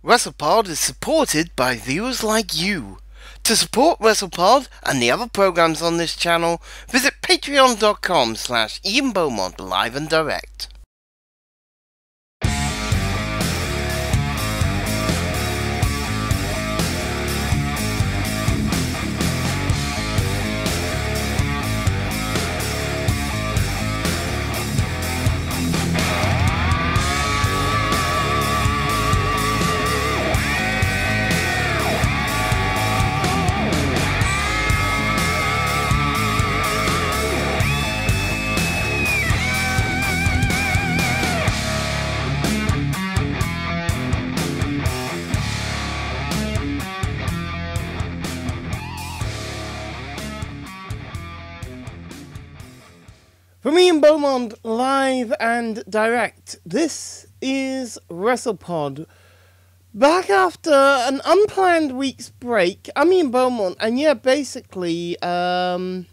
WrestlePod is supported by viewers like you. To support WrestlePod and the other programs on this channel, visit patreon.com/Ian Beaumont live and direct. From Ian Beaumont, live and direct, this is WrestlePod. Back after an unplanned week's break, I'm Ian Beaumont, and yeah, basically, I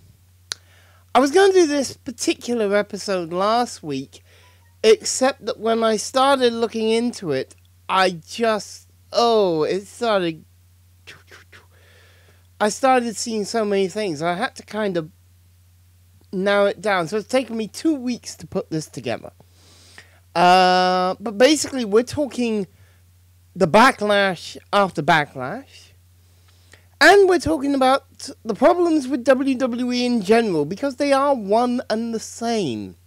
was going to do this particular episode last week, except that when I started looking into it, I started seeing so many things. I had to kind of narrow it down, so it's taken me 2 weeks to put this together. But basically, we're talking the backlash after backlash, and we're talking about the problems with WWE in general, because they are one and the same,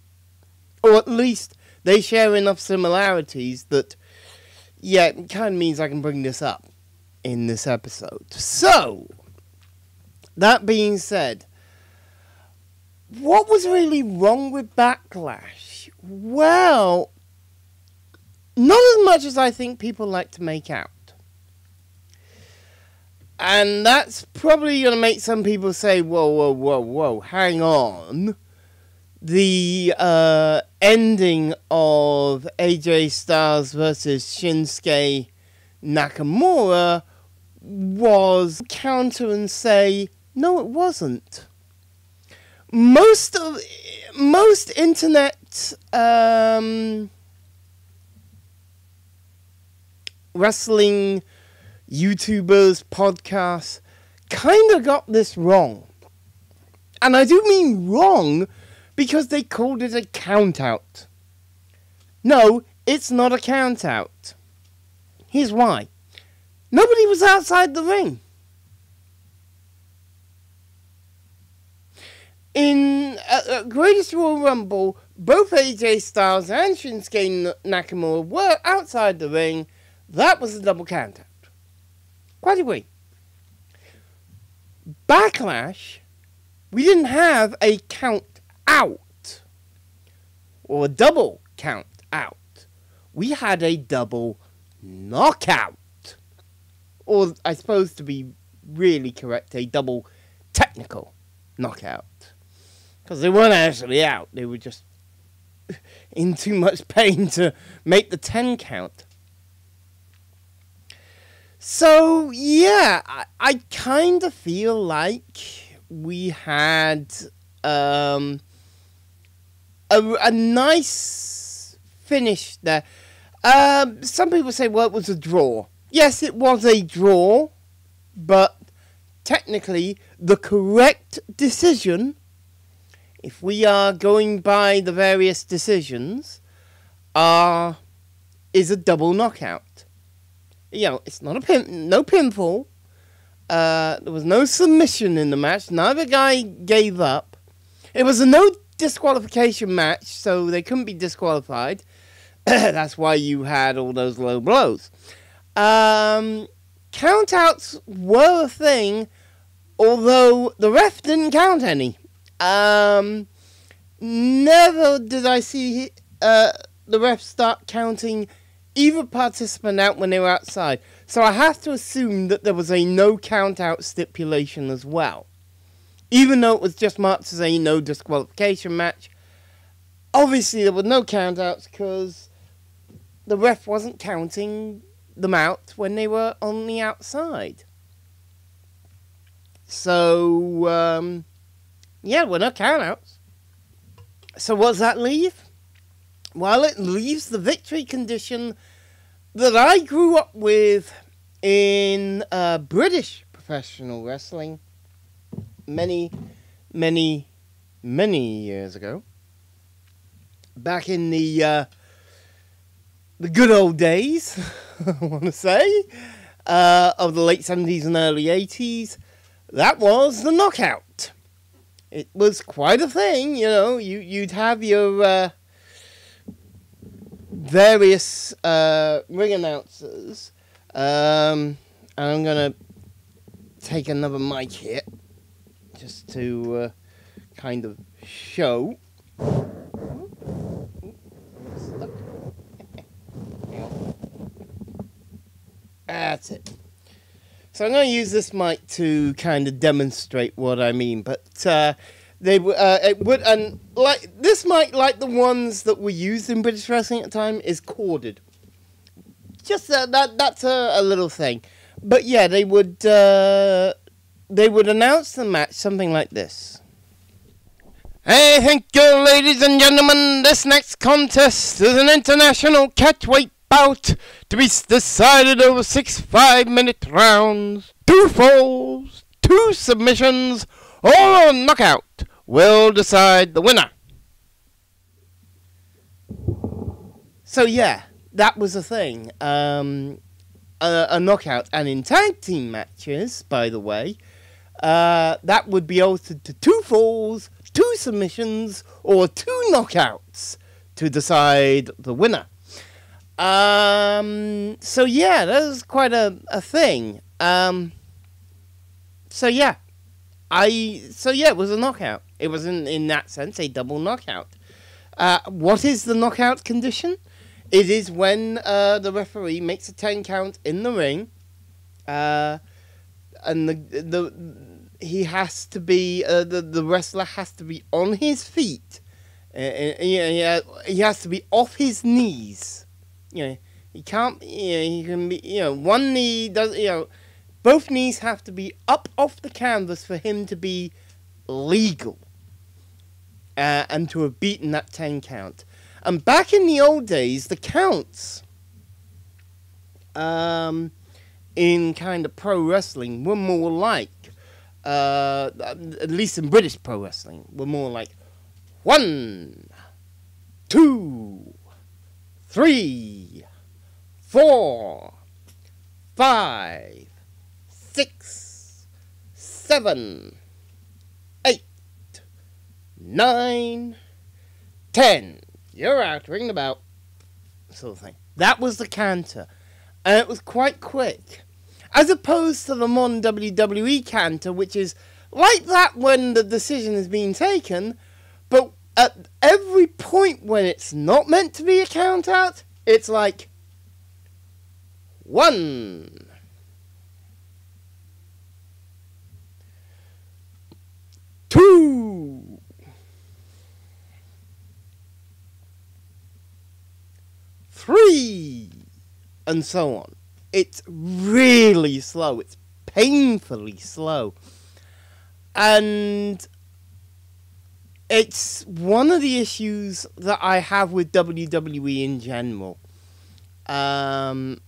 or at least they share enough similarities that, yeah, it kind of means I can bring this up in this episode. So, that being said, what was really wrong with Backlash? Well, not as much as I think people like to make out. And that's probably going to make some people say, whoa, hang on. The ending of AJ Styles versus Shinsuke Nakamura was counter and say, no, it wasn't. Most internet wrestling YouTubers, podcasts kind of got this wrong. And I do mean wrong because they called it a count-out. No, it's not a count-out. Here's why. Nobody was outside the ring. In Greatest Royal Rumble, both AJ Styles and Shinsuke Nakamura were outside the ring. That was a double countout. Quite agree. Backlash, we didn't have a count out. Or a double count out. We had a double knockout. Or, I suppose to be really correct, a double technical knockout. Because they weren't actually out. They were just in too much pain to make the 10 count. So, yeah, I kind of feel like we had a nice finish there. Some people say, well, it was a draw. Yes, it was a draw, but technically the correct decision, if we are going by the various decisions, is a double knockout. You know, it's not no pinfall. There was no submission in the match. Neither guy gave up. It was a no disqualification match, so they couldn't be disqualified. That's why you had all those low blows. Countouts were a thing, although the ref didn't count any. Never did I see the ref start counting either participant out when they were outside. So I have to assume that there was a no count out stipulation as well. Even though it was just marked as a no disqualification match, obviously there were no count outs because the ref wasn't counting them out when they were on the outside. So, yeah, we're no count outs. So what does that leave? Well, it leaves the victory condition that I grew up with in British professional wrestling many years ago. Back in the good old days, I want to say, of the late 70s and early 80s, that was the knockout. It was quite a thing, you know. You'd have your various ring announcers. And I'm going to take another mic here just to kind of show. That's it. So I'm going to use this mic to kind of demonstrate what I mean. But it would, and like this mic, like the ones that were used in British wrestling at the time, is corded. Just that's a little thing. But yeah, they would announce the match something like this. Hey, thank you, ladies and gentlemen. This next contest is an international catchweight bout to be decided over 6 5-minute rounds. 2 falls, 2 submissions, or a knockout will decide the winner. So yeah, that was a thing. A knockout. And in tag team matches, by the way, that would be altered to 2 falls, 2 submissions, or 2 knockouts to decide the winner. So yeah, that was quite a thing. So yeah, it was a knockout. It was in that sense a double knockout. What is the knockout condition? It is when the referee makes a 10 count in the ring, and he has to be the wrestler has to be on his feet. He has to be off his knees. You know, he can't. He can be. One knee does. Both knees have to be up off the canvas for him to be legal, and to have beaten that 10 count. And back in the old days, the counts, in kind of pro wrestling, were more like, at least in British pro wrestling, were more like 1, 2, 3, 4, 5, 6, 7, 8, 9, 10. You're out, ring the bell. Sort of thing. That was the canter. And it was quite quick. As opposed to the modern WWE canter, which is like that when the decision is being taken, but at every point when it's not meant to be a count out, it's like 1, 2, 3, and so on. It's really slow. It's painfully slow. And it's one of the issues that I have with WWE in general. And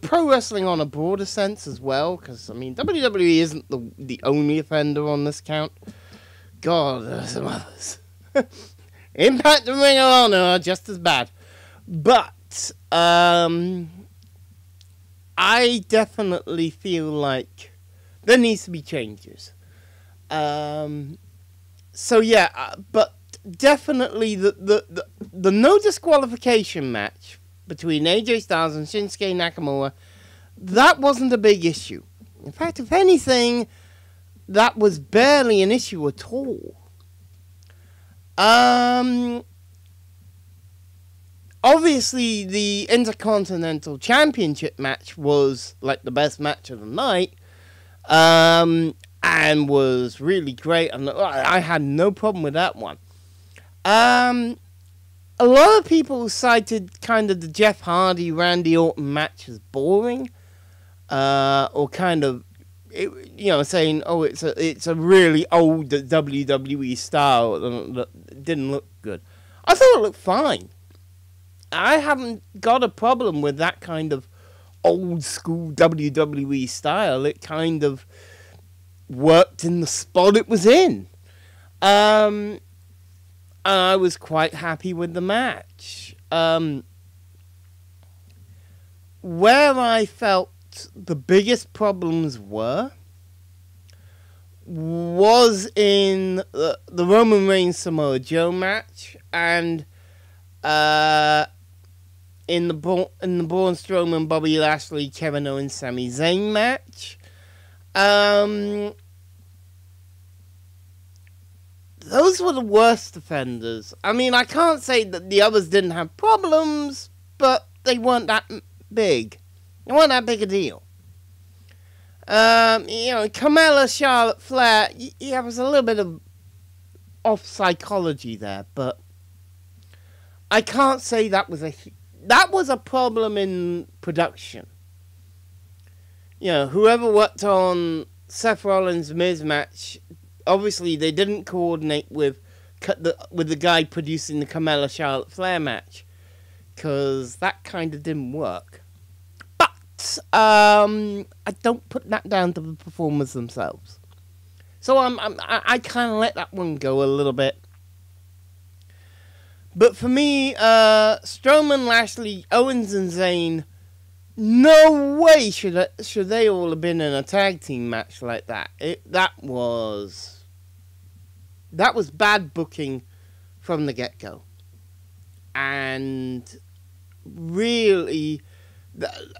pro wrestling on a broader sense as well, because, I mean, WWE isn't the only offender on this count. God, there are some others. Impact and Ring of Honor are just as bad. But, I definitely feel like there needs to be changes. So yeah, but definitely the no disqualification match between AJ Styles and Shinsuke Nakamura, that wasn't a big issue. In fact, if anything, that was barely an issue at all. Obviously, the Intercontinental Championship match was like the best match of the night, and was really great, and I had no problem with that one. A lot of people cited kind of the Jeff Hardy Randy Orton match as boring, or kind of, saying, oh, it's a really old WWE style that didn't look good. I thought it looked fine. I haven't got a problem with that kind of old school WWE style. It kind of worked in the spot it was in. And I was quite happy with the match. Where I felt the biggest problems was in the Roman Reigns Samoa Joe match, and in the Braun Strowman, Bobby Lashley, Kevin Owens, Sami Zayn match. Those were the worst offenders. I mean, I can't say that the others didn't have problems, but they weren't that big. They weren't that big a deal. Carmella, Charlotte, Flair, there was a little bit of off psychology there, but I can't say that was a problem in production. Whoever worked on Seth Rollins' Miz match, obviously they didn't coordinate with the guy producing the Carmella, Charlotte, Flair match, because that kind of didn't work. But I don't put that down to the performers themselves. So I kind of let that one go a little bit. But for me, Strowman, Lashley, Owens, and Zayn, no way should they all have been in a tag team match like that. That was bad booking from the get-go. And really,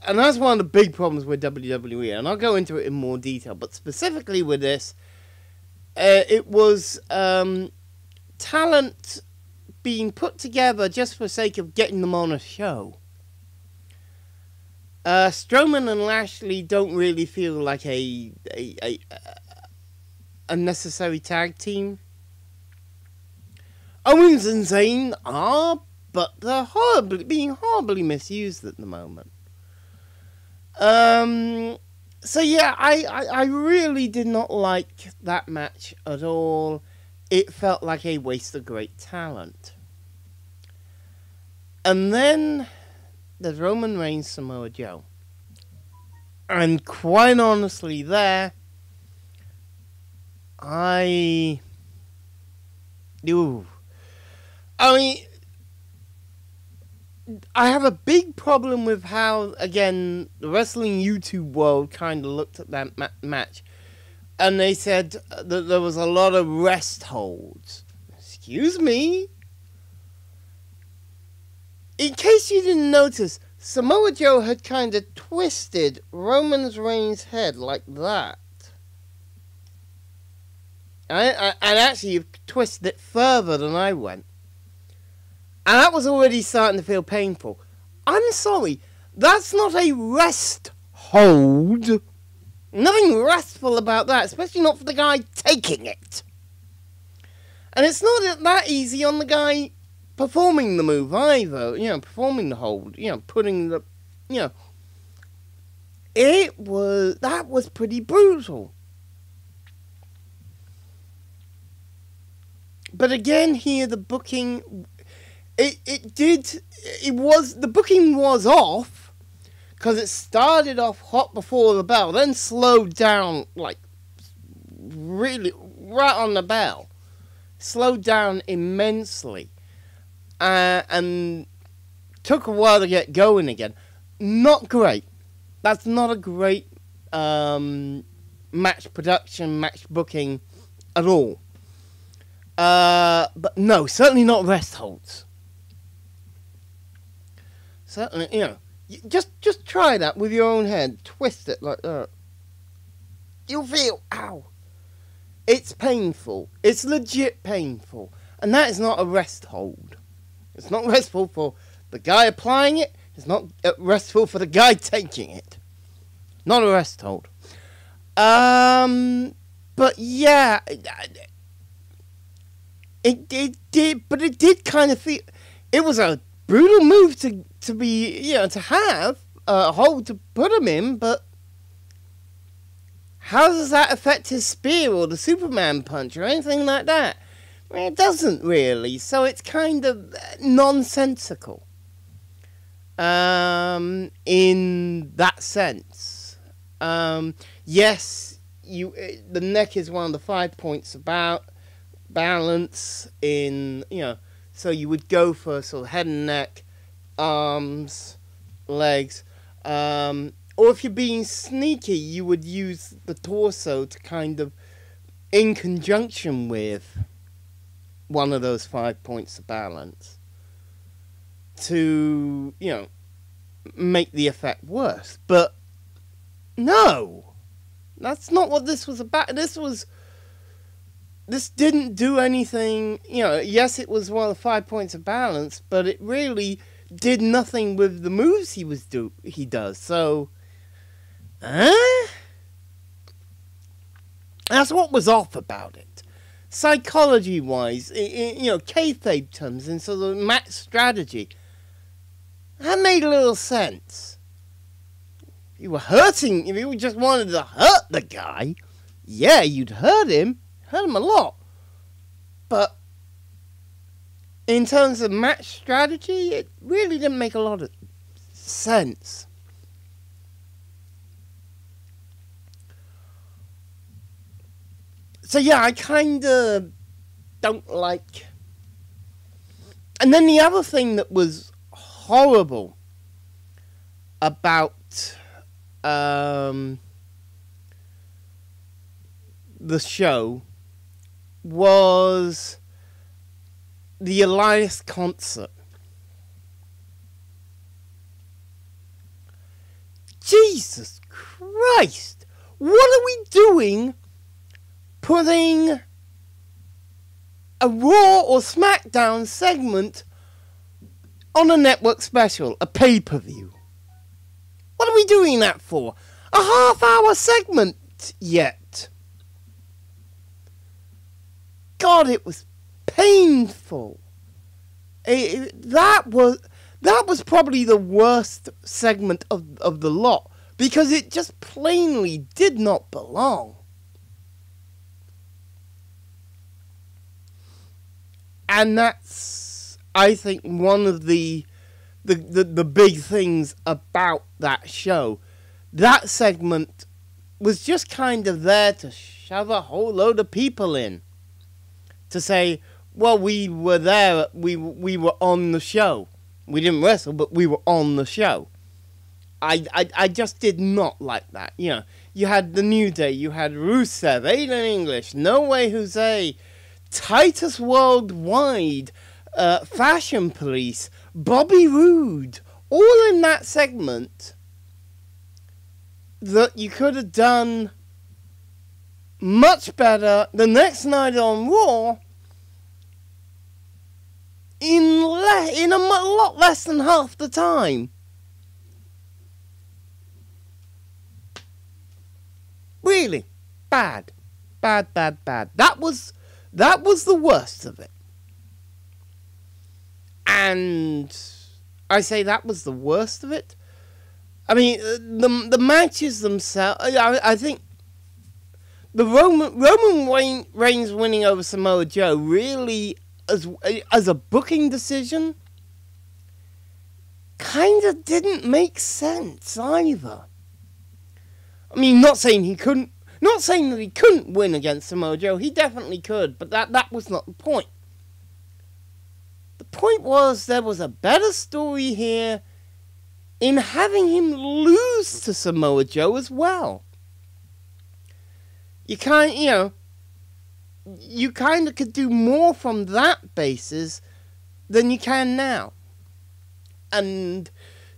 and that's one of the big problems with WWE, and I'll go into it in more detail, but specifically with this, it was talent being put together just for the sake of getting them on a show. Strowman and Lashley don't really feel like a necessary tag team. Owens and Zayn are, but they're being horribly misused at the moment. So yeah, I really did not like that match at all. It felt like a waste of great talent. And then there's Roman Reigns, Samoa Joe. And quite honestly there, I have a big problem with how, again, the wrestling YouTube world kind of looked at that match. And they said that there was a lot of rest holds. Excuse me? In case you didn't notice, Samoa Joe had kind of twisted Roman Reigns' head like that. And actually, you've twisted it further than I went. And that was already starting to feel painful. I'm sorry, that's not a rest hold. Nothing restful about that, especially not for the guy taking it. And it's not that easy on the guy performing the move either. Performing the hold. Putting the... That was pretty brutal. But again, here the booking... The booking was off, because it started off hot before the bell, then slowed down, like, really, right on the bell. Slowed down immensely. And took a while to get going again. Not great. That's not a great match production, match booking at all. But no, certainly not rest holds. Certainly, just try that with your own hand. Twist it like that. You'll feel, ow. It's painful. It's legit painful. And that is not a rest hold. It's not restful for the guy applying it. It's not restful for the guy taking it. Not a rest hold. But yeah, it did kind of feel... It was a brutal move to be, to have a hold to put him in, but how does that affect his spear or the Superman punch or anything like that? Well, it doesn't really, so it's kind of nonsensical. in that sense. Yes, the neck is one of the 5 points about balance in, so you would go for sort of head and neck, arms, legs, or if you're being sneaky, you would use the torso to kind of, in conjunction with one of those 5 points of balance, to, make the effect worse. But no, that's not what this was about. This didn't do anything, yes, it was one of the 5 points of balance, but it really did nothing with the moves he does. So, that's what was off about it. Psychology-wise, kayfabe terms, and sort of match strategy, that made a little sense. If you just wanted to hurt the guy, yeah, you'd hurt him a lot. But in terms of match strategy, it really didn't make a lot of sense. So yeah, I kinda don't like. And then the other thing that was horrible about the show was the Elias concert. Jesus Christ! What are we doing putting a Raw or SmackDown segment on a network special, a pay-per-view? What are we doing that for? A half-hour segment yet? God, it was painful. That was probably the worst segment of the lot, because it just plainly did not belong. And that's, I think, one of the big things about that show. That segment was just kind of there to shove a whole load of people in. To say, well, we were there, we were on the show. We didn't wrestle, but we were on the show. I just did not like that. You had the New Day, you had Rusev, Aiden English, No Way Jose, Titus Worldwide, Fashion Police, Bobby Roode, all in that segment that you could have done much better the next night on Raw in a lot less than half the time. Really bad. That was the worst of it. And I say that was the worst of it. I mean, the matches themselves, I think the Roman Reigns winning over Samoa Joe really, as a booking decision, kind of didn't make sense either. I mean, not saying that he couldn't win against Samoa Joe. He definitely could, but that was not the point. The point was there was a better story here in having him lose to Samoa Joe as well. You kind of could do more from that basis than you can now. And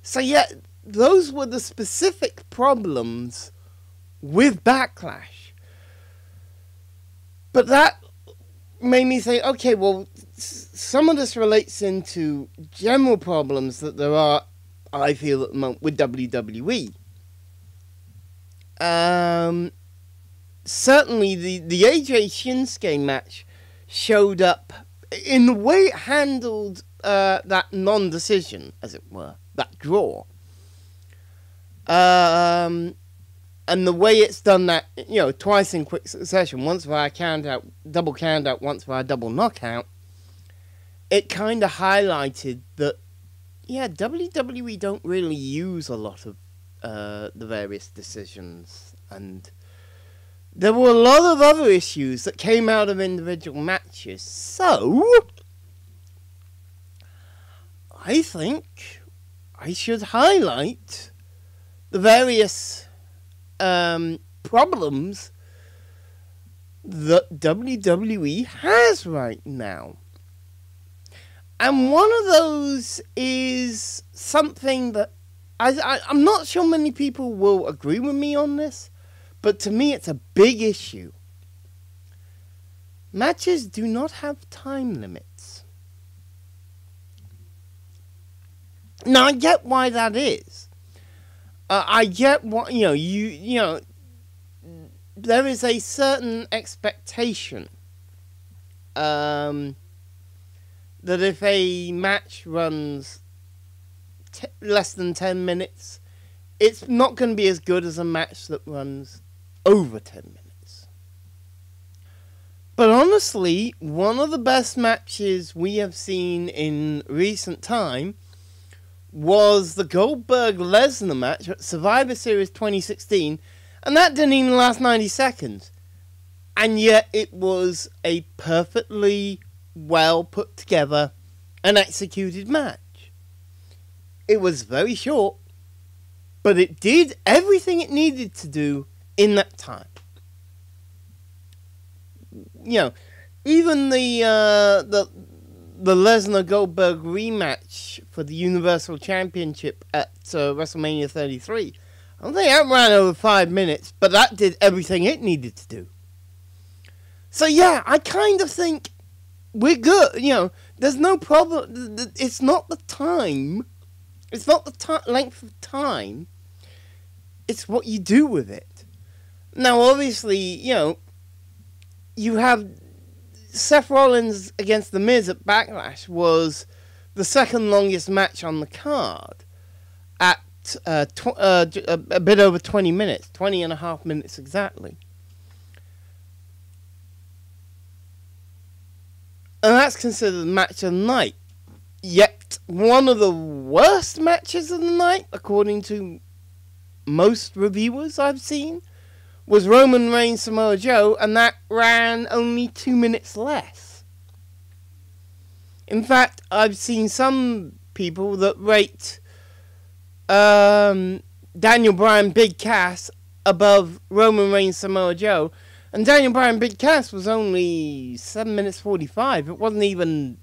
so yeah, those were the specific problems with Backlash. But that made me say, okay, well, some of this relates into general problems that there are, I feel, at the moment with WWE. Certainly the AJ Shinsuke match showed up in the way it handled that non-decision, as it were, that draw. And the way it's done that, twice in quick succession, once via double count out, once via double knockout, it kind of highlighted that, yeah, WWE don't really use a lot of the various decisions, and there were a lot of other issues that came out of individual matches. So, I think I should highlight the various problems that WWE has right now. And one of those is something that I'm not sure many people will agree with me on this, but to me it's a big issue. Matches do not have time limits. Now, I get why that is. I get what, there is a certain expectation that if a match runs less than 10 minutes, it's not going to be as good as a match that runs over 10 minutes. But honestly, one of the best matches we have seen in recent time was the Goldberg-Lesnar match at Survivor Series 2016, and that didn't even last 90 seconds. And yet it was a perfectly well put together and executed match. It was very short, but it did everything it needed to do in that time. Even the Lesnar Goldberg rematch for the Universal Championship at WrestleMania 33. I don't think that ran over 5 minutes, but that did everything it needed to do. So yeah, I kind of think we're good. There's no problem. It's not the time. It's not the length of time. It's what you do with it. Now, obviously, you have Seth Rollins against The Miz at Backlash was the second longest match on the card at a bit over 20 minutes, 20 and a half minutes exactly. And that's considered the match of the night. Yet, one of the worst matches of the night, according to most reviewers I've seen, was Roman Reigns Samoa Joe, and that ran only 2 minutes less. In fact, I've seen some people that rate Daniel Bryan Big Cass above Roman Reigns Samoa Joe, and Daniel Bryan Big Cass was only 7 minutes 45. It wasn't even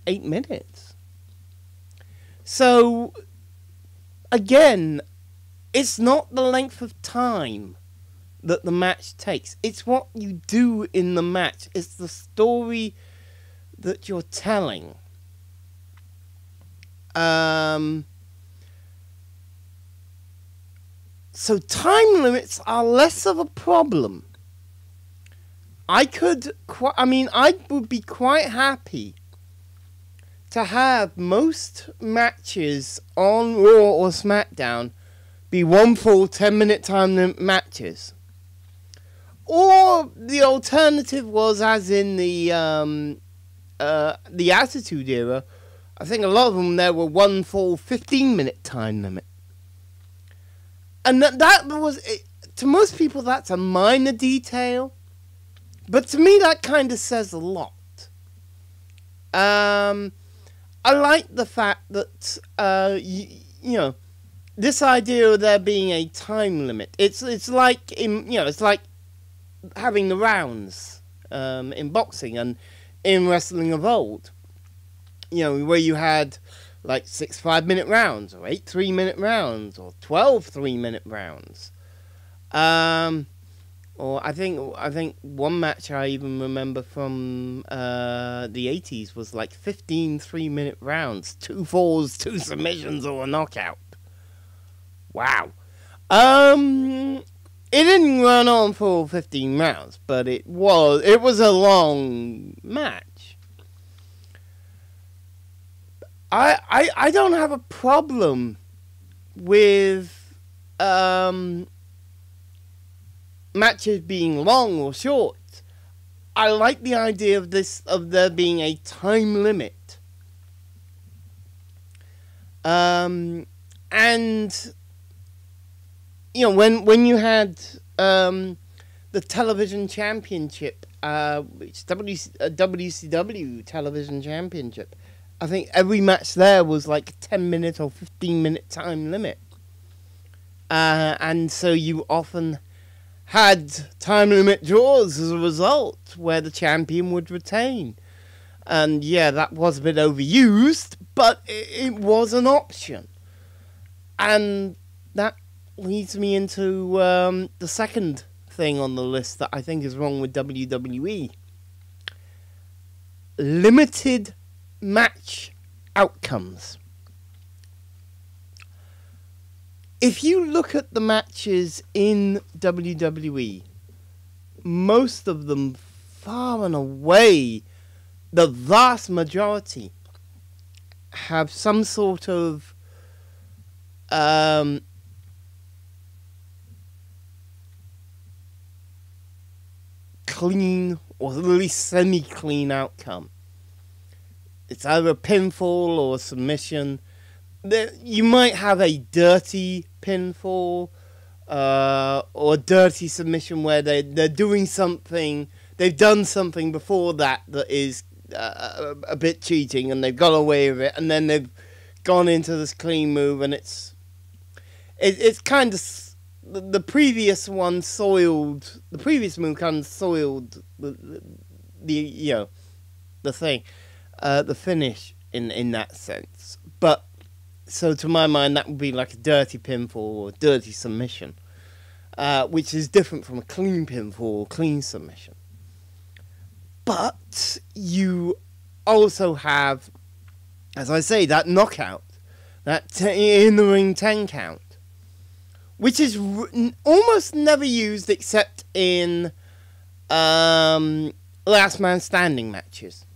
8 minutes. So, again, it's not the length of time that the match takes. It's what you do in the match. It's the story that you're telling. So time limits are less of a problem. I would be quite happy to have most matches on Raw or SmackDown be one full 10-minute time limit matches. Or the alternative was, as in the Attitude Era, I think a lot of them there were one full 15-minute time limit. And that was, to most people, that's a minor detail. But to me, that kind of says a lot. I like the fact that, this idea of there being a time limit. It's like, it's like having the rounds in boxing and in wrestling of old. Where you had like 6 5-minute rounds, or 8 3-minute rounds, or 12 3-minute rounds. Or I think one match I even remember from the 80s was like 15 3-minute rounds, 2 falls, 2 submissions, or a knockout. Wow. It didn't run on for 15 rounds, but it was a long match. I don't have a problem with matches being long or short. I like the idea of there being a time limit. And you know, when you had the television championship, which WCW television championship, I think every match there was like a 10-minute or 15-minute time limit. And so you often had time limit draws as a result, where the champion would retain. And yeah, that was a bit overused, but it was an option. And that leads me into the second thing on the list that I think is wrong with WWE. Limited match outcomes. If you look at the matches in WWE, most of them, far and away, the vast majority, have some sort of clean or at least semi-clean outcome. It's either a pinfall or a submission. You might have a dirty pinfall or a dirty submission where they're doing something. They've done something before that is a bit cheating, and they've got away with it, and then they've gone into this clean move, and it's kind of the previous one soiled. The previous move kind of soiled the thing, the finish in that sense. But so to my mind, that would be like a dirty pinfall or a dirty submission, which is different from a clean pinfall or clean submission. But you also have, as I say, that knockout, that in the ring 10 count, which is almost never used except in last man standing matches.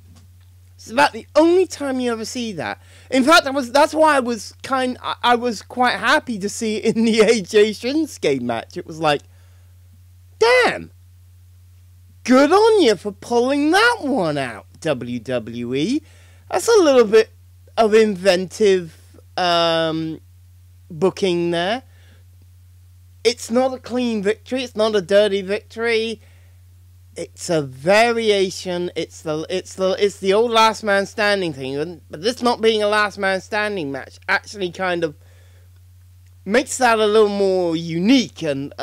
It's about the only time you ever see that. In fact, that's why I was quite happy to see it in the AJ Shinsuke match. It was like, damn. Good on you for pulling that one out, WWE. That's a little bit of inventive booking there. It's not a clean victory. It's not a dirty victory. It's a variation. It's the old last man standing thing. But this not being a last man standing match actually kind of makes that a little more unique and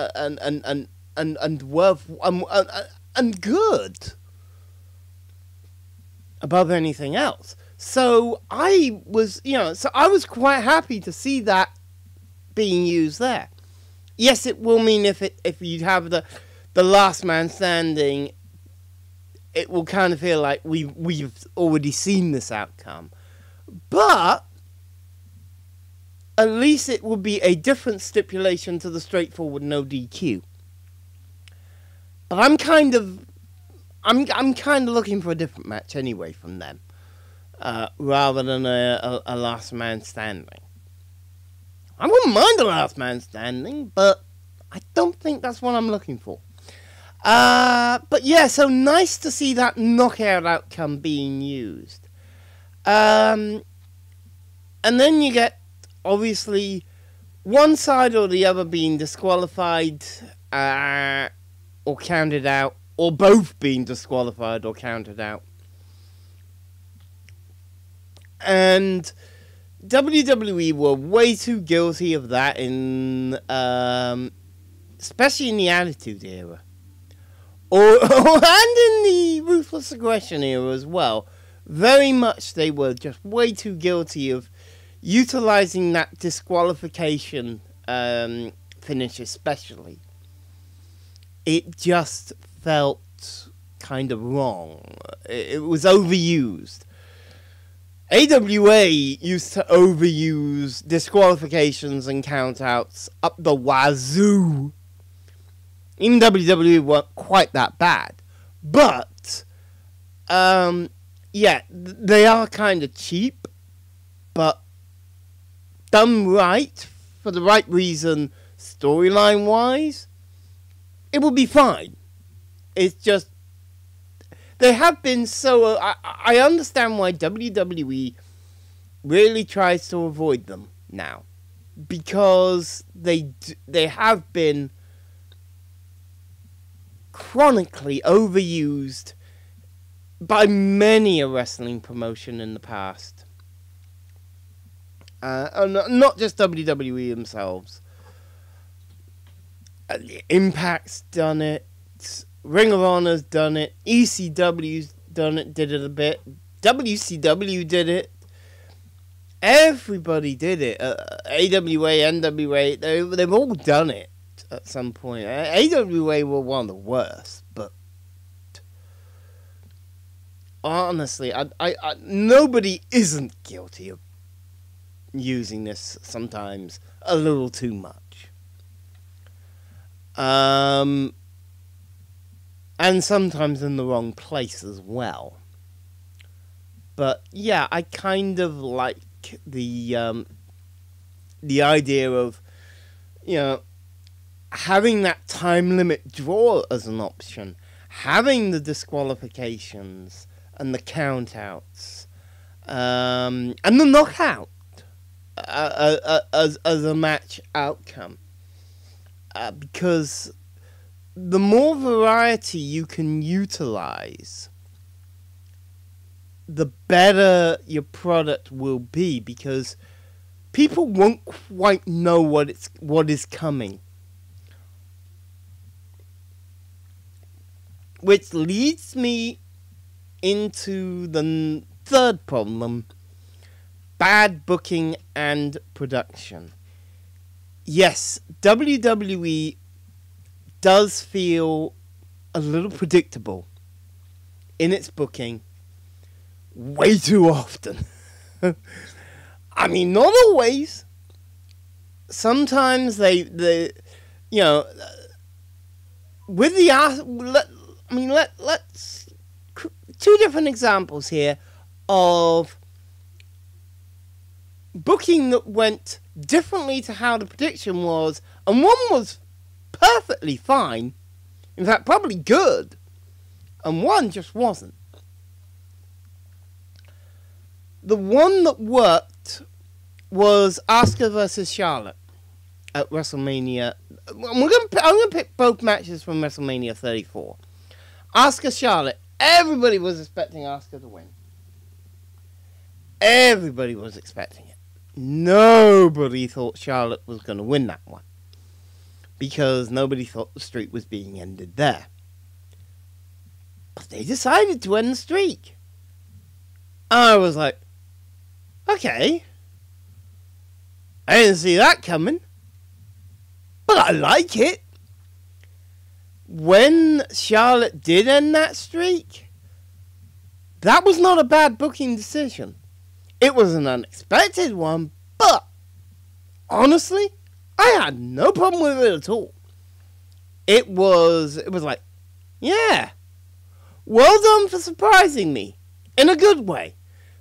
worth and good above anything else. So I was quite happy to see that being used there. Yes, it will mean if you have the last man standing, it will kind of feel like we've already seen this outcome. But at least it will be a different stipulation to the straightforward no DQ. But I'm kind of looking for a different match anyway from them, rather than a last man standing. I wouldn't mind a last man standing, but I don't think that's what I'm looking for. But yeah, so nice to see that knockout outcome being used. And then you get, obviously, one side or the other being disqualified, or counted out, or both being disqualified or counted out. And WWE were way too guilty of that especially in the Attitude Era. And in the Ruthless Aggression Era as well. Very much they were just way too guilty of utilizing that disqualification finish especially. It just felt kind of wrong. It was overused. AWA used to overuse disqualifications and countouts up the wazoo. Even WWE weren't quite that bad. But, yeah, they are kind of cheap. But done right, for the right reason, storyline-wise, it will be fine. It's just, they have been so... I understand why WWE really tries to avoid them now, because they have been chronically overused by many a wrestling promotion in the past. Not just WWE themselves. Impact's done it. Ring of Honor's done it. ECW's done it, did it a bit. WCW did it. Everybody did it. AWA, NWA, they've all done it at some point. AWA were one of the worst, but honestly, I nobody isn't guilty of using this sometimes a little too much. And sometimes in the wrong place as well. But yeah, I kind of like the idea of, you know, having that time limit draw as an option, having the disqualifications and the countouts, and the knockout as a match outcome, because the more variety you can utilize, the better your product will be, because people won't quite know what is coming. Which leads me into the third problem: bad booking and production. Yes, WWE does feel a little predictable in its booking way too often. I mean, not always. Sometimes they you know, with the let's two different examples here of booking that went differently to how the prediction was, and one was perfectly fine, in fact probably good, and one just wasn't. The one that worked was Asuka versus Charlotte at WrestleMania. I'm gonna pick both matches from WrestleMania 34. Asuka Charlotte. Everybody was expecting Asuka to win. Everybody was expecting it. Nobody thought Charlotte was going to win that one, because nobody thought the streak was being ended there. But they decided to end the streak. I was like, okay, I didn't see that coming, but I like it. When Charlotte did end that streak, that was not a bad booking decision. It was an unexpected one, but honestly, I had no problem with it at all. It was like, yeah, well done for surprising me in a good way,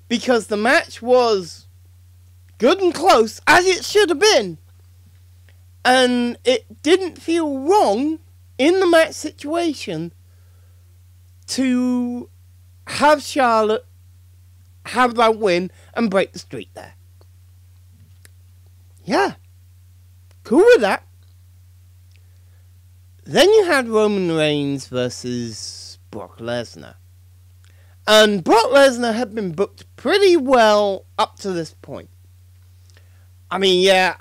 because the match was good and close, as it should have been, and it didn't feel wrong in the match situation to have Charlotte have that win and break the streak there. Yeah, cool with that. Then you had Roman Reigns versus Brock Lesnar. And Brock Lesnar had been booked pretty well up to this point. I mean, yeah,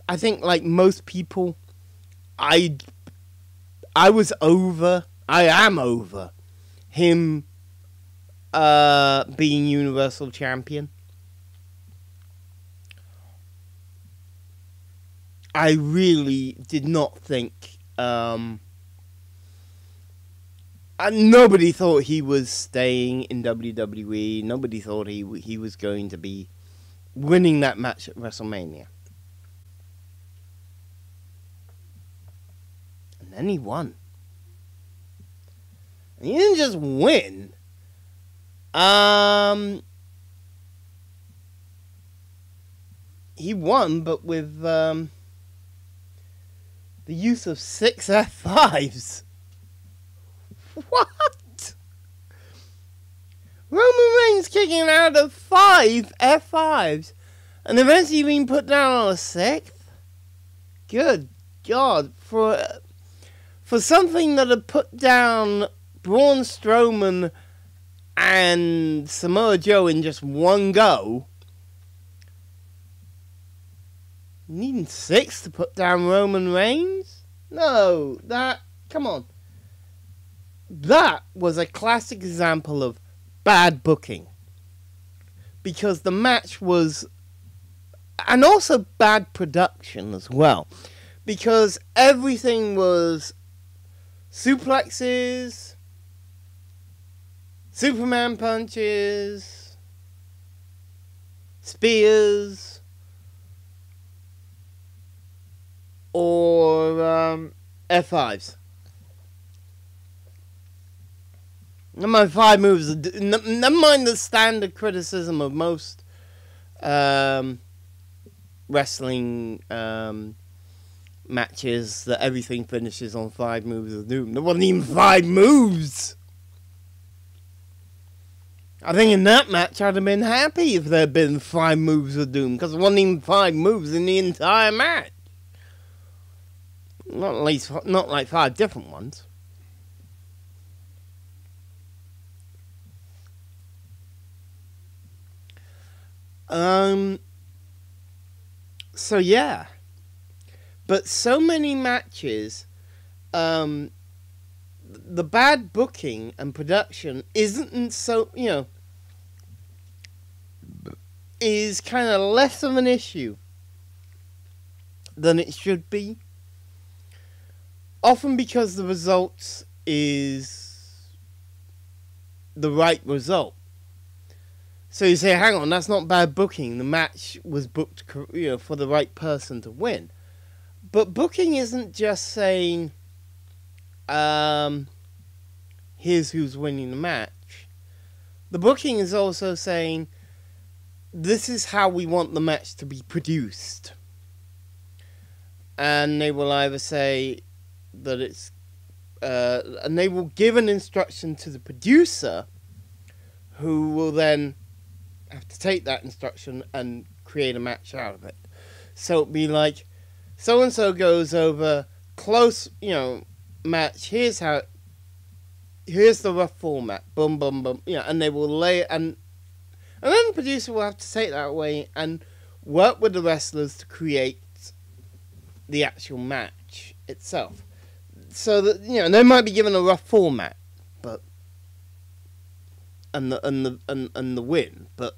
I think like most people, I am over him being Universal Champion. I really did not think, nobody thought he was staying in WWE. Nobody thought he was going to be winning that match at WrestleMania. And then he won. And he didn't just win. He won, but with the use of 6 F5s. What? Roman Zane's kicking out of 5 F5s, and eventually being put down on a 6th. Good God, for something that had put down Braun Strowman and Samoa Joe in just one go, needing 6 to put down Roman Reigns? No, come on. That was a classic example of bad booking. Because the match was, and also bad production as well. Because everything was suplexes, Superman punches, spears, or F5s. Never mind 5 moves. Never mind the standard criticism of most wrestling matches that everything finishes on 5 moves of doom. There wasn't even 5 moves. I think in that match I'd have been happy if there had been 5 moves of doom, because there wasn't even 5 moves in the entire match. Not like 5 different ones. So yeah. But so many matches, the bad booking and production isn't so, is kind of less of an issue than it should be. Often because the result is the right result. So you say, hang on, that's not bad booking. The match was booked, for the right person to win. But booking isn't just saying, here's who's winning the match. The booking is also saying, this is how we want the match to be produced. And they will either say that it's, and they will give an instruction to the producer, who will then have to take that instruction and create a match out of it. So it'd be like, so-and-so goes over, close, match, here's the rough format, boom, boom, boom, and they will lay it, and then the producer will have to take that away and work with the wrestlers to create the actual match itself. So that, they might be given a rough format, but and the win, but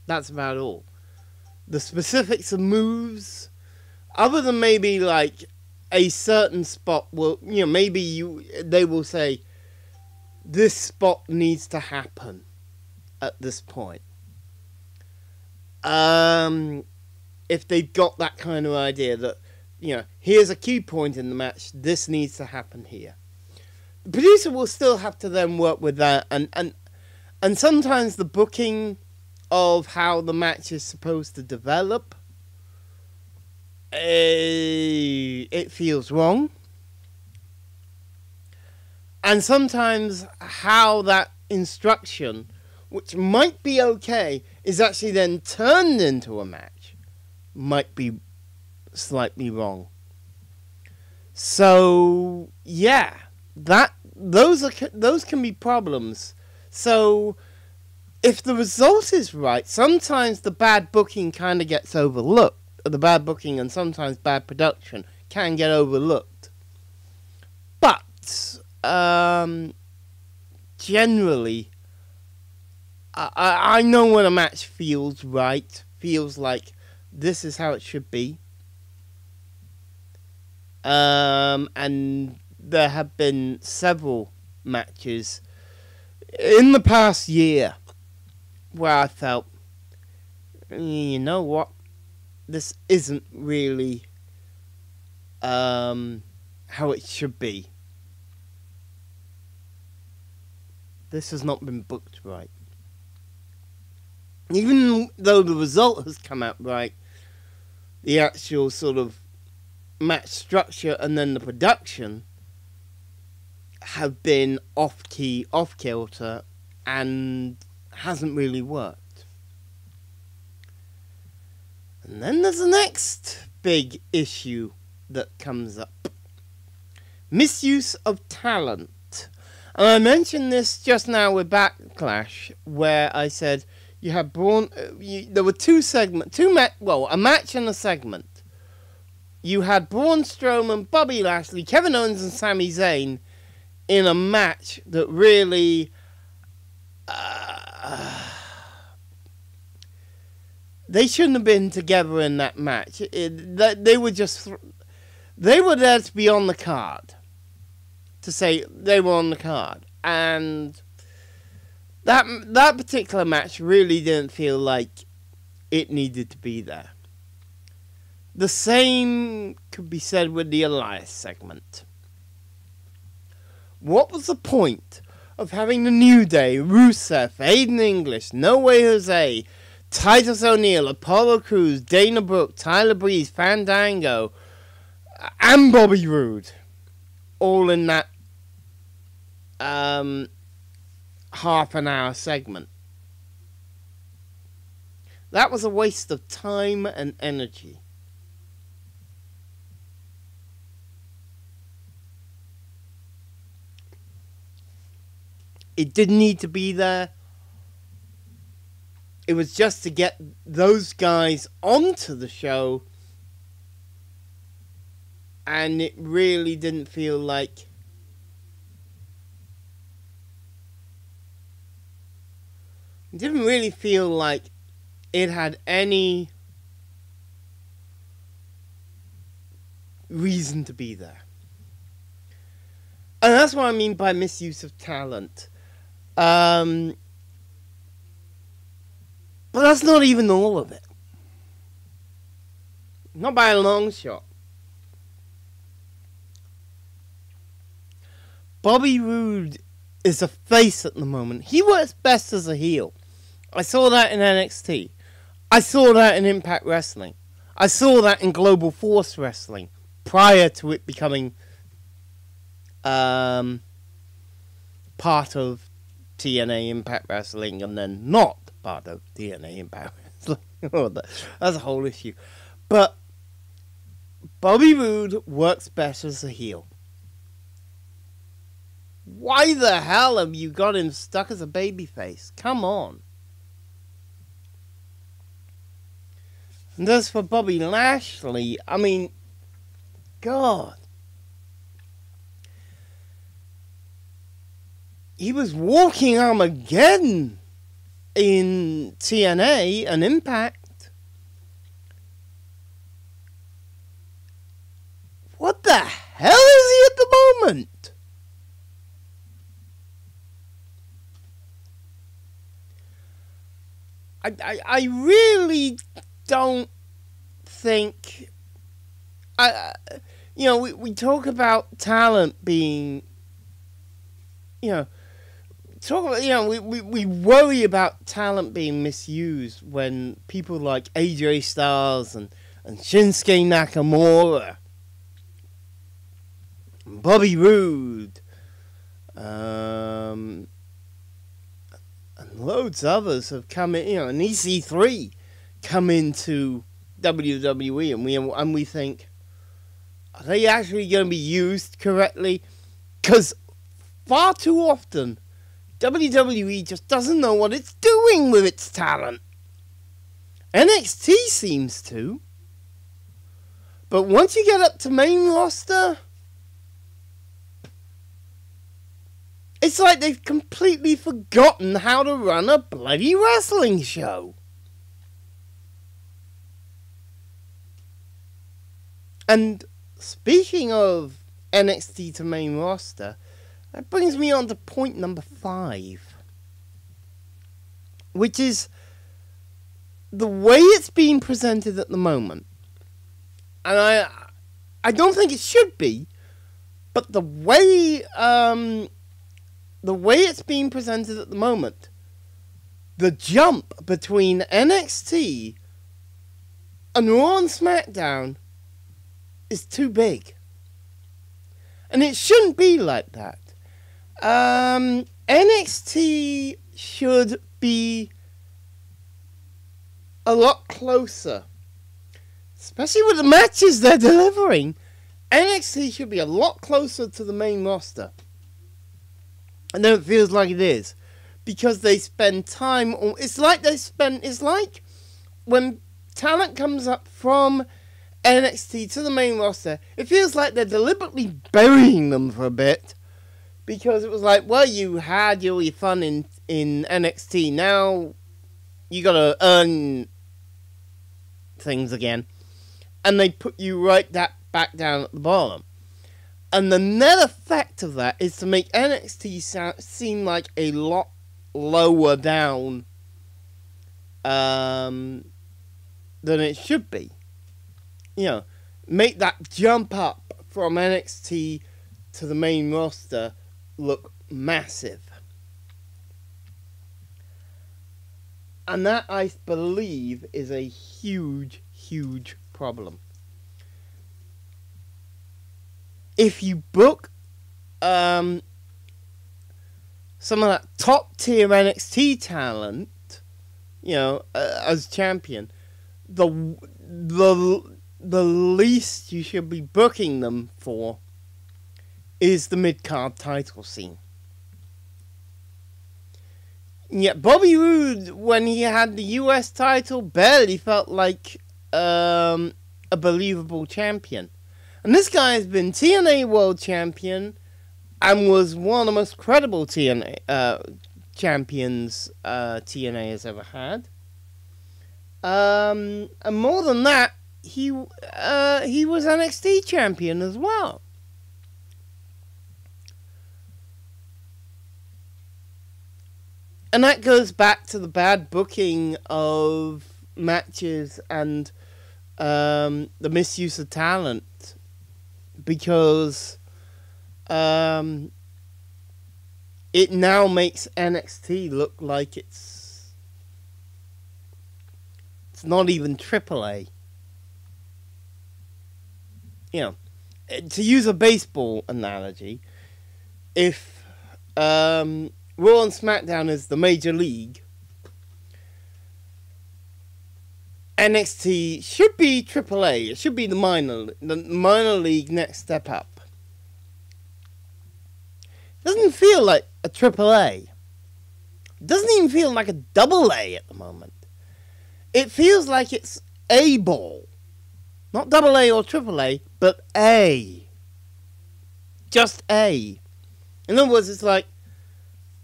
that's about all. The specifics of moves, other than maybe like a certain spot will, they will say this spot needs to happen at this point. If they've got that kind of idea that, here's a key point in the match, this needs to happen here. The producer will still have to then work with that, and sometimes the booking of how the match is supposed to develop, it feels wrong. And sometimes how that instruction, which might be okay, is actually then turned into a match, might be slightly wrong. So yeah, those can be problems. So if the result is right, sometimes the bad booking kind of gets overlooked. The bad booking and sometimes bad production can get overlooked. But generally, I know when a match feels right, feels like this is how it should be. And there have been several matches in the past year where I felt, you know what, this isn't really how it should be. This has not been booked right. Even though the result has come out right, the actual sort of match structure and then the production have been off-key, off-kilter, and hasn't really worked. And then there's the next big issue that comes up. Misuse of talent. And I mentioned this just now with Backlash, where I said you had Braun. There were two segments, a match and a segment. You had Braun Strowman, Bobby Lashley, Kevin Owens, and Sami Zayn in a match that really. They shouldn't have been together in that match. They were there to be on the card. To say they were on the card. And that particular match really didn't feel like it needed to be there. The same could be said with the Elias segment. What was the point of having the New Day, Rusev, Aiden English, No Way Jose, Titus O'Neil, Apollo Crews, Dana Brooke, Tyler Breeze, Fandango, and Bobby Roode, all in that half an hour segment? That was a waste of time and energy. It didn't need to be there. It was just to get those guys onto the show. And it really didn't feel like it didn't really feel like it had any reason to be there. And that's what I mean by misuse of talent. But that's not even all of it. Not by a long shot. Bobby Roode is a face at the moment. He works best as a heel. I saw that in NXT. I saw that in Impact Wrestling. I saw that in Global Force Wrestling prior to it becoming part of TNA Impact Wrestling and then not part of TNA Impact Wrestling. That's a whole issue. But Bobby Roode works best as a heel. Why the hell have you got him stuck as a babyface? Come on. And as for Bobby Lashley, I mean, God. He was walking Armageddon in TNA and Impact. What the hell is he at the moment? I really don't think... we talk about talent being... we worry about talent being misused when people like AJ Styles and Shinsuke Nakamura, and Bobby Roode, and loads of others have come in, and EC3 come into WWE, and we think, are they actually going to be used correctly? Because far too often, WWE just doesn't know what it's doing with its talent. NXT seems to. But once you get up to main roster, it's like they've completely forgotten how to run a bloody wrestling show. And speaking of NXT to main roster, that brings me on to point number 5, which is the way it's being presented at the moment. And I don't think it should be, but the way it's being presented at the moment, the jump between NXT and Raw and SmackDown is too big. And it shouldn't be like that. NXT should be a lot closer. Especially with the matches they're delivering. NXT should be a lot closer to the main roster. And then it feels like it is. Because they spend time on... It's like when talent comes up from NXT to the main roster, it feels like they're deliberately burying them for a bit. Because it was like, well, you had all your fun in NXT. Now you gotta earn things again. And they put you back down at the bottom. And the net effect of that is to make NXT seem like a lot lower down than it should be. You know, make that jump up from NXT to the main roster look massive. And that, I believe, is a huge, huge problem. If you book some of that top tier NXT talent, you know, as champion, the least you should be booking them for is the mid-card title scene. Yeah, Bobby Roode, when he had the US title, barely felt like a believable champion. And this guy has been TNA World Champion and was one of the most credible TNA champions TNA has ever had. And more than that, he was NXT champion as well. And that goes back to the bad booking of matches and the misuse of talent. Because it now makes NXT look like it's not even AAA. You know, to use a baseball analogy, if Raw and SmackDown is the major league, NXT should be AAA. It should be the minor league next step up. It doesn't feel like a AAA. It doesn't even feel like a AA at the moment. It feels like it's A ball. Not AA or AAA, but A. Just A. In other words, it's like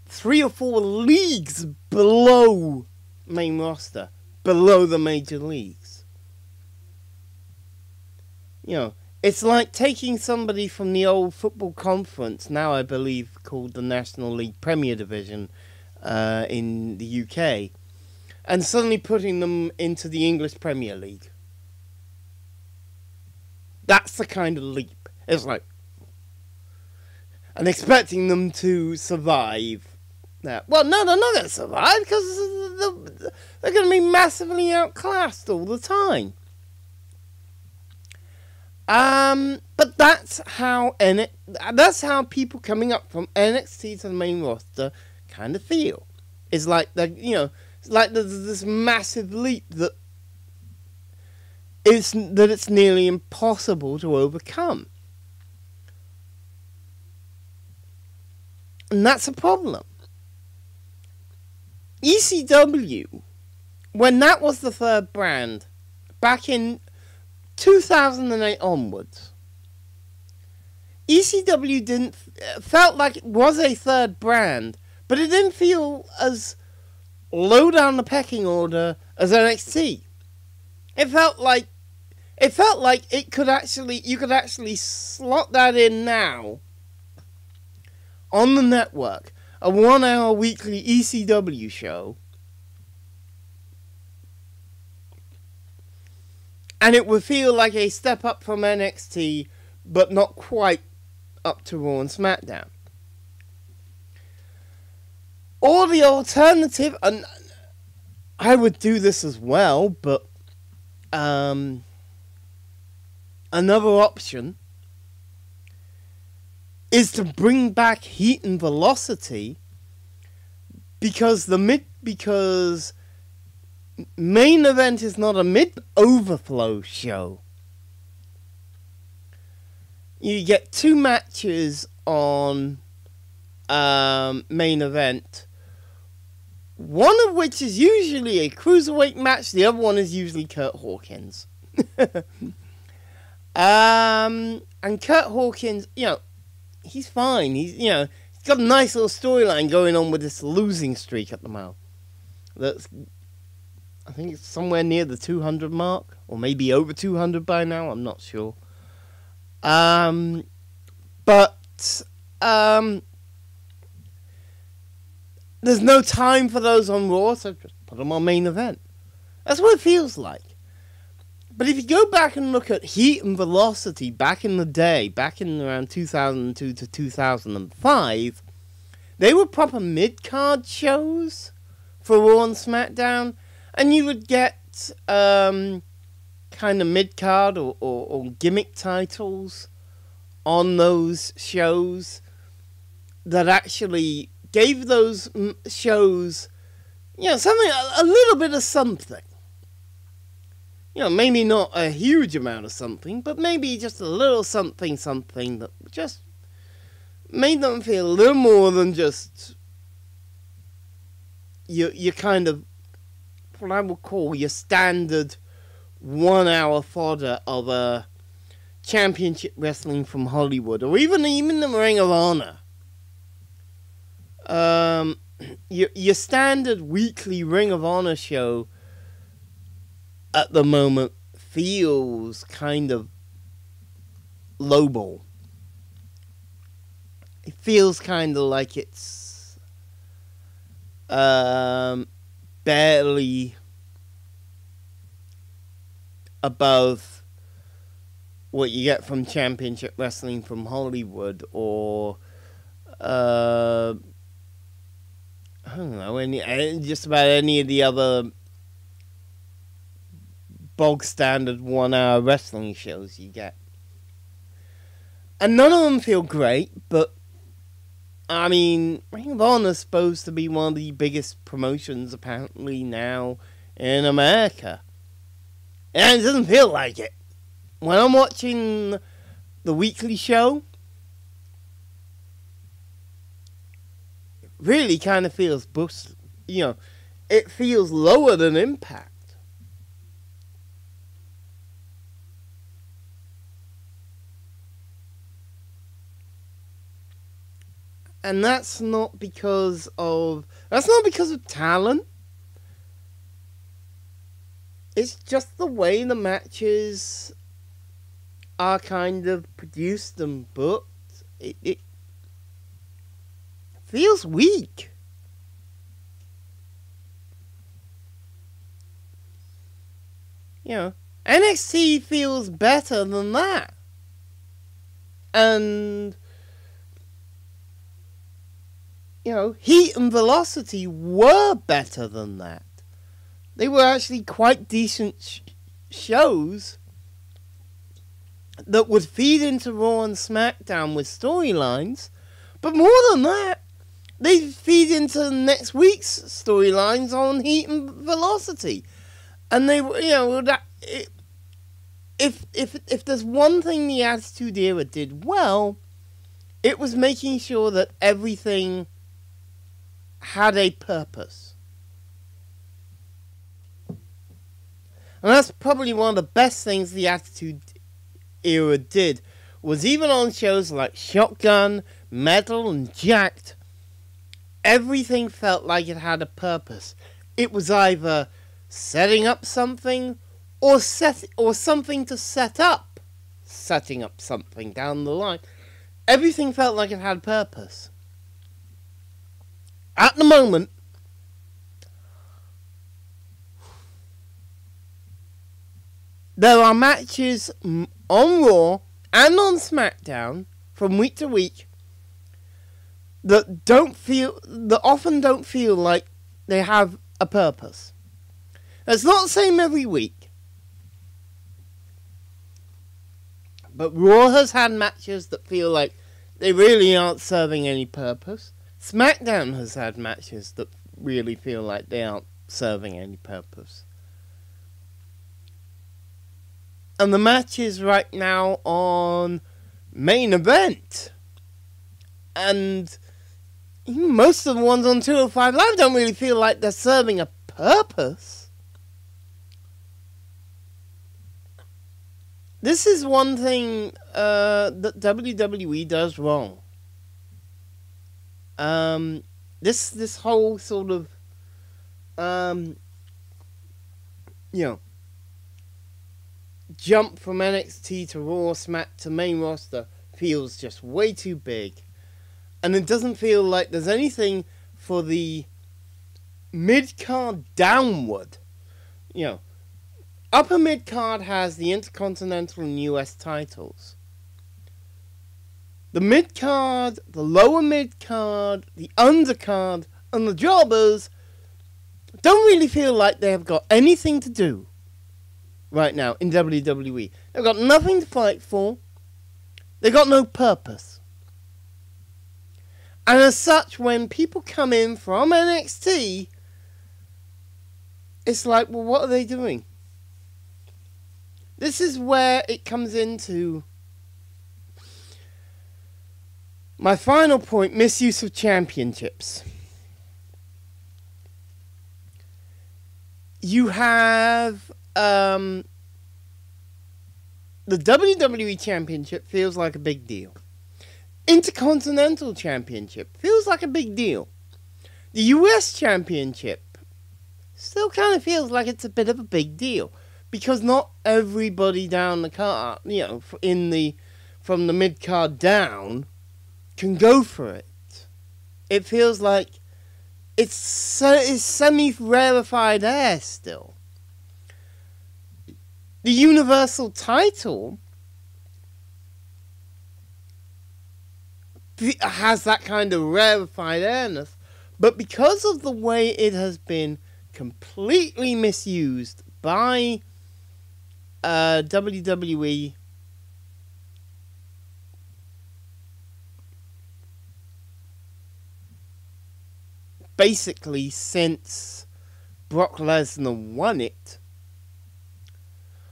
3 or 4 leagues below main roster. Below the major leagues. You know, it's like taking somebody from the old football conference, now I believe called the National League Premier Division in the UK, and suddenly putting them into the English Premier League. That's the kind of leap. It's like, and expecting them to survive. Well, no, they're not going to survive because they're going to be massively outclassed all the time. But that's how people coming up from NXT to the main roster kind of feel. It's like it's like there's this massive leap that it's nearly impossible to overcome, and that's a problem. ECW, when that was the third brand, back in 2008 onwards, ECW felt like it was a third brand, but it didn't feel as low down the pecking order as NXT. It felt like you could actually slot that in now on the network. A 1-hour weekly ECW show, and it would feel like a step up from NXT, but not quite up to Raw and SmackDown. Or the alternative, and I would do this as well, but another option is to bring back Heat and Velocity, because main event is not a mid-overflow show. You get 2 matches on main event, one of which is usually a cruiserweight match, the other one is usually Kurt Hawkins. And Kurt Hawkins, he's fine. He's got a nice little storyline going on with this losing streak at the moment. I think it's somewhere near the 200 mark, or maybe over 200 by now, I'm not sure. There's no time for those on Raw, so just put them on main event. That's what it feels like. But if you go back and look at Heat and Velocity back in the day, back in around 2002 to 2005, they were proper mid-card shows for Raw and SmackDown, and you would get kind of mid-card or gimmick titles on those shows that actually gave those shows, something, a little bit of something. Maybe not a huge amount of something, but maybe just a little something that just made them feel a little more than just your kind of, what I would call your standard 1 hour fodder of a championship wrestling from Hollywood, or even the Ring of Honor. Your standard weekly Ring of Honor show at the moment feels kind of lowball. It feels kind of like it's barely above what you get from championship wrestling from Hollywood, or I don't know, just about any of the other bog standard 1 hour wrestling shows you get. And none of them feel great, but I mean, Ring of Honor is supposed to be one of the biggest promotions apparently now in America, and it doesn't feel like it. When I'm watching the weekly show, it really kind of feels it feels lower than Impact. And that's not because of talent. It's just the way the matches are kind of produced and booked. It feels weak. NXT feels better than that. And Heat and Velocity were better than that. They were actually quite decent shows that would feed into Raw and SmackDown with storylines. But more than that, they feed into next week's storylines on Heat and Velocity. And they were, if there's one thing the Attitude Era did well, it was making sure that everything had a purpose. And that's probably one of the best things the Attitude Era did, was even on shows like Shotgun, Metal, and Jacked, everything felt like it had a purpose. It was either setting up something or something to set up setting up something down the line. Everything felt like it had a purpose. At the moment, there are matches on Raw and on SmackDown from week to week that often don't feel like they have a purpose. It's not the same every week, but Raw has had matches that feel like they really aren't serving any purpose. SmackDown has had matches that really feel like they aren't serving any purpose. And the match is right now on main event. And most of the ones on 205 Live don't really feel like they're serving a purpose. This is one thing that WWE does wrong. This whole sort of, jump from NXT to Raw, Smack to main roster feels just way too big. And it doesn't feel like there's anything for the mid-card downward. Upper mid-card has the Intercontinental and US titles. The mid-card, the lower mid-card, the undercard, and the jobbers don't really feel like they have got anything to do right now in WWE. They've got nothing to fight for. They've got no purpose. And as such, when people come in from NXT, it's like, well, what are they doing? This is where it comes into my final point, misuse of championships. You have the WWE Championship feels like a big deal. Intercontinental Championship feels like a big deal. The US Championship still kind of feels like it's a bit of a big deal. Because not everybody down the card, from the mid-card down, can go for it. It feels like it's semi-rarefied air still. The Universal title has that kind of rarefied airness, but because of the way it has been completely misused by WWE, basically since Brock Lesnar won it.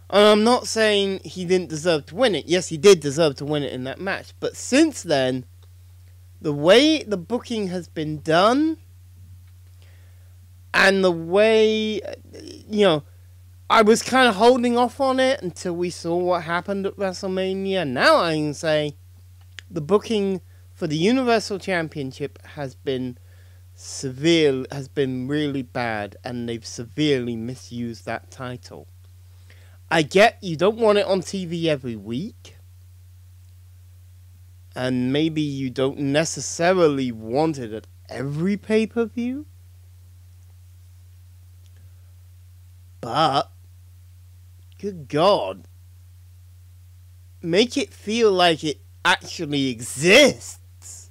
And I'm not saying he didn't deserve to win it. Yes, he did deserve to win it in that match. But since then, the way the booking has been done, and the way, I was kind of holding off on it until we saw what happened at WrestleMania. Now I can say the booking for the Universal Championship has been really bad, and they've severely misused that title. I get you don't want it on TV every week, and maybe you don't necessarily want it at every pay-per-view, but good God, make it feel like it actually exists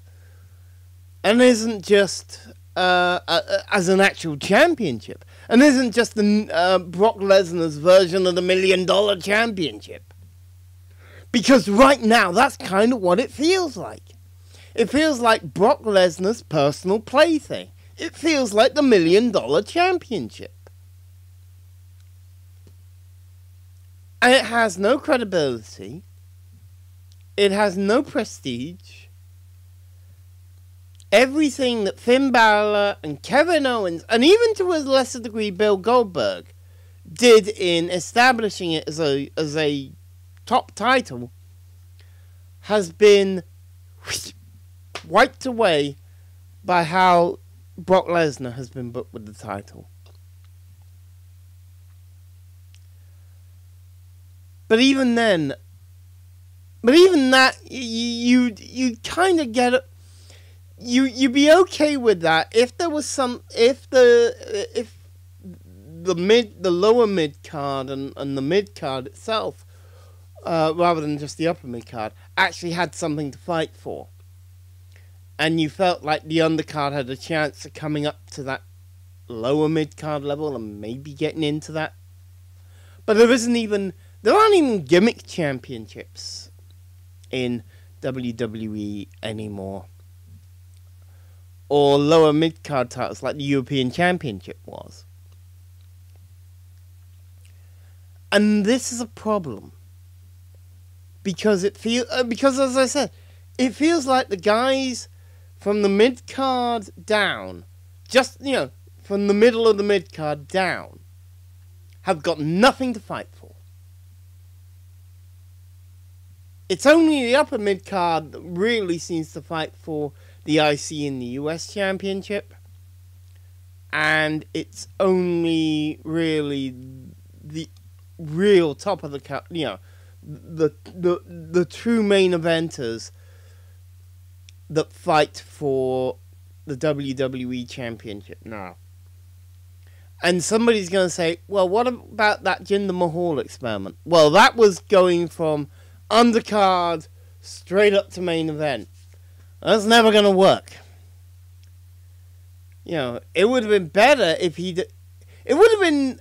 and isn't just as an actual championship, and isn't just the Brock Lesnar's version of the $1 Million Championship. Because right now, that's kind of what it feels like. It feels like Brock Lesnar's personal plaything. It feels like the $1 Million Championship. And it has no credibility. It has no prestige. Everything that Finn Balor and Kevin Owens, and even to a lesser degree Bill Goldberg, did in establishing it as a top title, has been wiped away by how Brock Lesnar has been booked with the title. But even then, that, you kind of get it. You'd be okay with that if there was if the lower mid card and the mid card itself, rather than just the upper mid card, actually had something to fight for, and you felt like the undercard had a chance of coming up to that lower mid card level and maybe getting into that. But there aren't even gimmick championships. in WWE anymore. or lower mid-card titles like the European Championship was. And this is a problem. Because because as I said, it feels like the guys from the mid-card down, just, from the middle of the mid-card down, have got nothing to fight for. It's only the upper mid-card that really seems to fight for the IC and the US Championship. And it's only really the real top of the card, the true main eventers that fight for the WWE Championship now. And somebody's going to say, well, what about that Jinder Mahal experiment? Well, that was going from undercard straight up to main event. That's never going to work. It would have been better if it would have been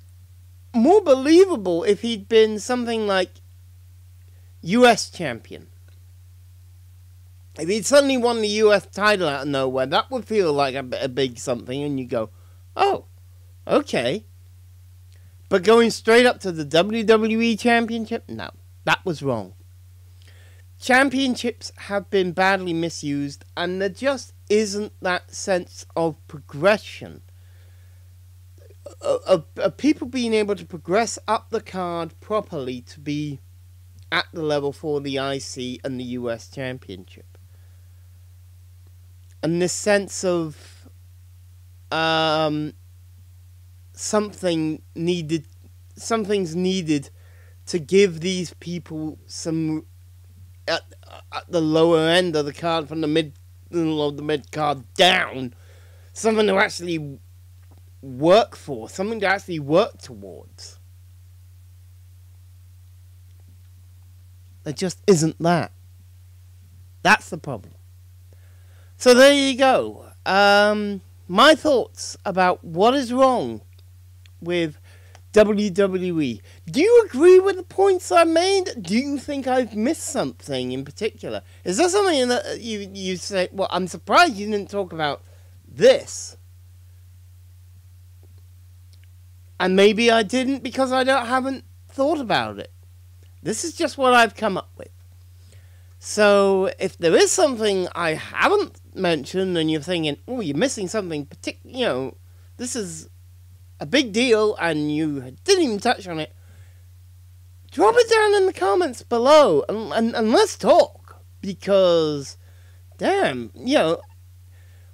more believable if he'd been something like US champion. If he'd suddenly won the US title out of nowhere, that would feel like a big something, and you go, oh, okay. But going straight up to the WWE Championship, no, that was wrong. Championships have been badly misused, and there just isn't that sense of progression. Of people being able to progress up the card properly to be at the level for the IC and the US Championship. And this sense of something's needed to give these people some at the lower end of the card from the middle of the mid card down, something to actually work for, something to actually work towards. There just isn't that. That's the problem. So there you go. My thoughts about what is wrong with WWE. Do you agree with the points I made? Do you think I've missed something in particular? Is there something that you say, well, I'm surprised you didn't talk about this? And maybe I didn't because I haven't thought about it. This is just what I've come up with. So if there is something I haven't mentioned and you're thinking, oh, you're missing something particular, this is a big deal and you didn't even touch on it, drop it down in the comments below and let's talk. Because, damn,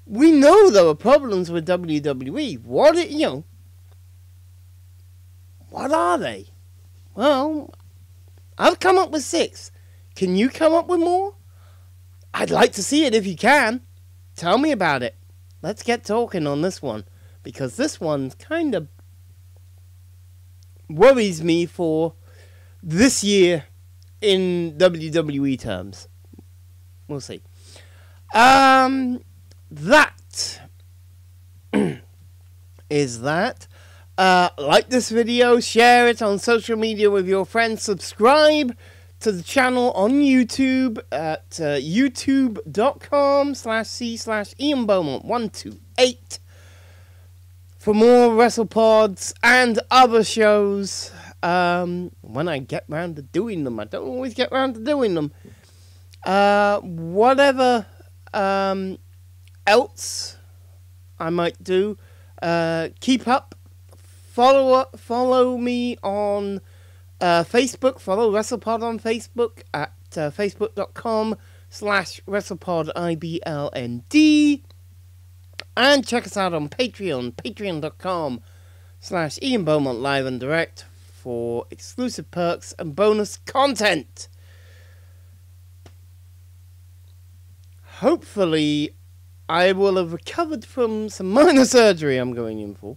we know there are problems with WWE. What are they? Well, I've come up with 6. Can you come up with more? I'd like to see it if you can. Tell me about it. Let's get talking on this one. Because this one kind of worries me for this year in WWE terms. We'll see. That is that. Like this video, share it on social media with your friends, subscribe to the channel on YouTube at youtube.com/c/Ian Beaumont 128 for more WrestlePods and other shows when I get round to doing them. I don't always get round to doing them. Whatever else I might do, keep up. Follow me on Facebook. Follow WrestlePod on Facebook at facebook.com/WrestlePodIBLND. And check us out on Patreon, patreon.com/Ian Beaumont Live and Direct for exclusive perks and bonus content. Hopefully, I will have recovered from some minor surgery I'm going in for.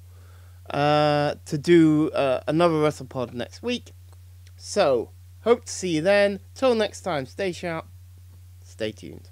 To do another WrestlePod next week. So, hope to see you then. Till next time, stay sharp, stay tuned.